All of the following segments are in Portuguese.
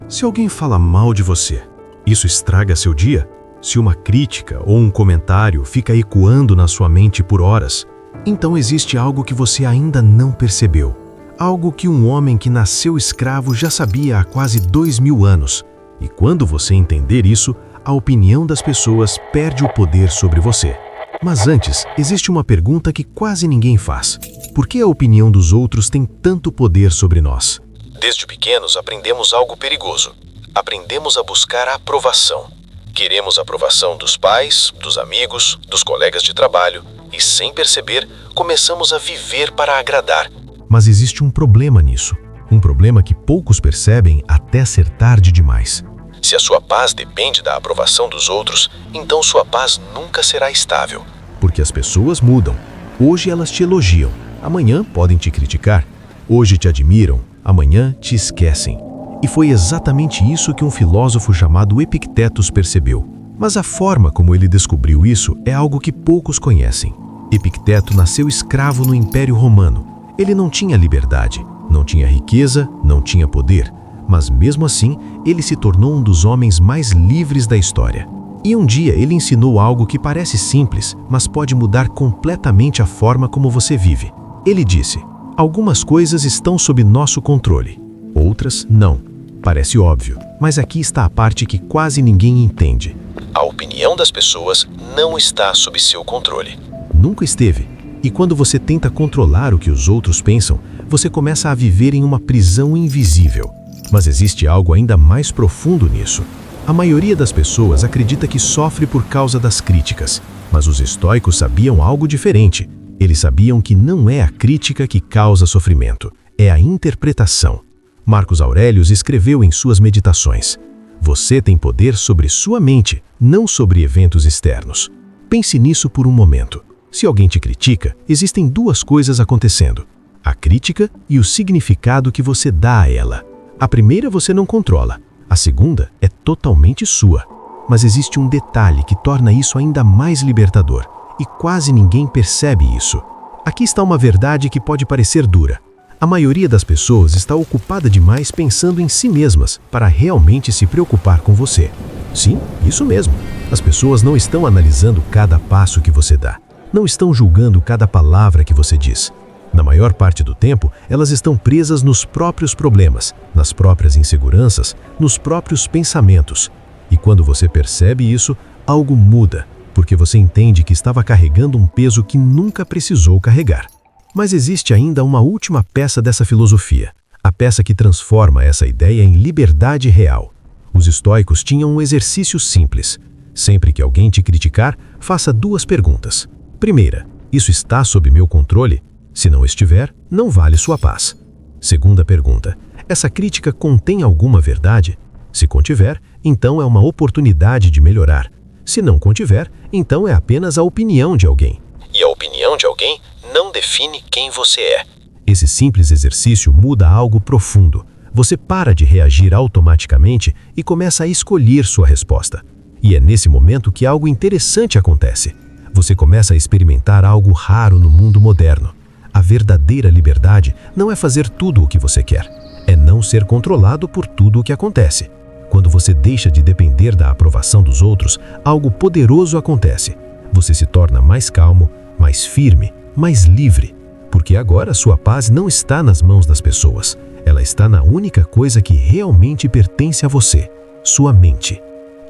Se alguém fala mal de você, isso estraga seu dia? Se uma crítica ou um comentário fica ecoando na sua mente por horas, então existe algo que você ainda não percebeu. Algo que um homem que nasceu escravo já sabia há quase 2000 anos. E quando você entender isso, a opinião das pessoas perde o poder sobre você. Mas antes, existe uma pergunta que quase ninguém faz. Por que a opinião dos outros tem tanto poder sobre nós? Desde pequenos aprendemos algo perigoso. Aprendemos a buscar a aprovação. Queremos a aprovação dos pais, dos amigos, dos colegas de trabalho e, sem perceber, começamos a viver para agradar. Mas existe um problema nisso. Um problema que poucos percebem até ser tarde demais. Se a sua paz depende da aprovação dos outros, então sua paz nunca será estável. Porque as pessoas mudam. Hoje elas te elogiam, amanhã podem te criticar. Hoje te admiram, amanhã te esquecem. E foi exatamente isso que um filósofo chamado Epictetus percebeu. Mas a forma como ele descobriu isso é algo que poucos conhecem. Epicteto nasceu escravo no Império Romano. Ele não tinha liberdade, não tinha riqueza, não tinha poder. Mas mesmo assim, ele se tornou um dos homens mais livres da história. E um dia ele ensinou algo que parece simples, mas pode mudar completamente a forma como você vive. Ele disse: algumas coisas estão sob nosso controle, outras não. Parece óbvio, mas aqui está a parte que quase ninguém entende. A opinião das pessoas não está sob seu controle. Nunca esteve. E quando você tenta controlar o que os outros pensam, você começa a viver em uma prisão invisível. Mas existe algo ainda mais profundo nisso. A maioria das pessoas acredita que sofre por causa das críticas, mas os estoicos sabiam algo diferente. Eles sabiam que não é a crítica que causa sofrimento, é a interpretação. Marcos Aurelius escreveu em suas meditações: você tem poder sobre sua mente, não sobre eventos externos. Pense nisso por um momento. Se alguém te critica, existem duas coisas acontecendo: a crítica e o significado que você dá a ela. A primeira você não controla, a segunda é totalmente sua. Mas existe um detalhe que torna isso ainda mais libertador, e quase ninguém percebe isso. Aqui está uma verdade que pode parecer dura. A maioria das pessoas está ocupada demais pensando em si mesmas para realmente se preocupar com você. Sim, isso mesmo. As pessoas não estão analisando cada passo que você dá. Não estão julgando cada palavra que você diz. Na maior parte do tempo, elas estão presas nos próprios problemas, nas próprias inseguranças, nos próprios pensamentos. E quando você percebe isso, algo muda, porque você entende que estava carregando um peso que nunca precisou carregar. Mas existe ainda uma última peça dessa filosofia, a peça que transforma essa ideia em liberdade real. Os estoicos tinham um exercício simples. Sempre que alguém te criticar, faça duas perguntas. Primeira, isso está sob meu controle? Se não estiver, não vale sua paz. Segunda pergunta, essa crítica contém alguma verdade? Se contiver, então é uma oportunidade de melhorar. Se não contiver, então é apenas a opinião de alguém. E a opinião de alguém não define quem você é. Esse simples exercício muda algo profundo. Você para de reagir automaticamente e começa a escolher sua resposta. E é nesse momento que algo interessante acontece. Você começa a experimentar algo raro no mundo moderno. A verdadeira liberdade não é fazer tudo o que você quer. É não ser controlado por tudo o que acontece. Quando você deixa de depender da aprovação dos outros, algo poderoso acontece. Você se torna mais calmo, mais firme, mais livre. Porque agora sua paz não está nas mãos das pessoas. Ela está na única coisa que realmente pertence a você, sua mente.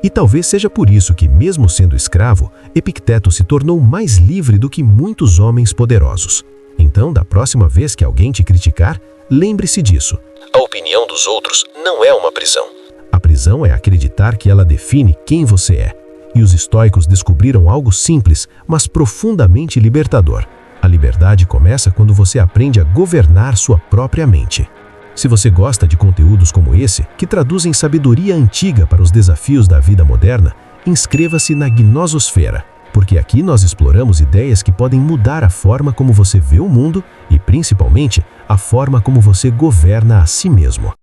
E talvez seja por isso que, mesmo sendo escravo, Epicteto se tornou mais livre do que muitos homens poderosos. Então, da próxima vez que alguém te criticar, lembre-se disso. A opinião dos outros não é uma prisão. A prisão é acreditar que ela define quem você é. E os estoicos descobriram algo simples, mas profundamente libertador. A liberdade começa quando você aprende a governar sua própria mente. Se você gosta de conteúdos como esse, que traduzem sabedoria antiga para os desafios da vida moderna, inscreva-se na Gnososfera, porque aqui nós exploramos ideias que podem mudar a forma como você vê o mundo e, principalmente, a forma como você governa a si mesmo.